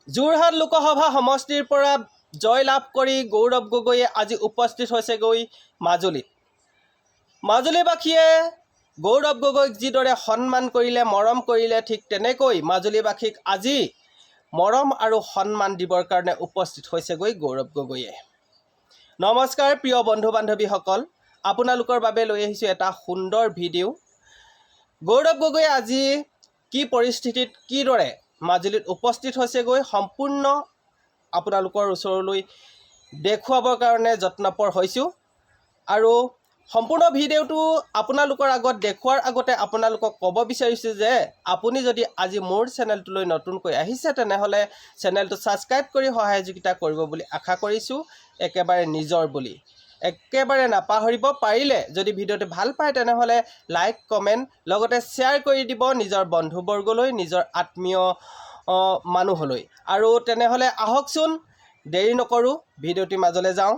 যোৰহাট লোকসভা সমষ্টিৰ পৰা জয় লাভ কৰি গৌৰৱ গগৈয়ে আজি উপস্থিত হৈছেগৈ মাজুলীত। মাজুলীবাসীয়ে গৌৰৱ গগৈক যিদৰে সন্মান কৰিলে, মৰম কৰিলে, ঠিক তেনেকৈ মাজুলীবাসীক আজি মৰম আৰু সন্মান দিবৰ কাৰণে উপস্থিত হৈছেগৈ গৌৰৱ গগৈয়ে। নমস্কাৰ প্ৰিয় বন্ধু বান্ধৱীসকল, আপোনালোকৰ বাবে লৈ আহিছোঁ এটা সুন্দৰ ভিডিঅ'। গৌৰৱ গগৈয়ে আজি কি পৰিস্থিতিত কিদৰে মাজুলীত উপস্থিত হৈছেগৈ সম্পূৰ্ণ আপোনালোকৰ ওচৰলৈ দেখুৱাবৰ কাৰণে যত্নপৰ হৈছোঁ। আৰু সম্পূৰ্ণ ভিডিঅ'টো আপোনালোকৰ আগত দেখুৱাৰ আগতে আপোনালোকক ক'ব বিচাৰিছোঁ যে আপুনি যদি আজি মোৰ চেনেলটোলৈ নতুনকৈ আহিছে তেনেহ'লে চেনেলটো ছাবস্ক্ৰাইব কৰি সহযোগিতা কৰিব বুলি আশা কৰিছোঁ, একেবাৰে নিজৰ বুলি। একেবাৰে নাপাহৰিব, পাৰিলে যদি ভিডিঅ'টো ভাল পায় তেনেহ'লে লাইক কমেণ্ট লগতে শ্বেয়াৰ কৰি দিব নিজৰ বন্ধুবৰ্গলৈ, নিজৰ আত্মীয় মানুহলৈ। আৰু তেনেহ'লে আহকচোন দেৰি নকৰোঁ, ভিডিঅ'টিৰ মাজলৈ যাওঁ।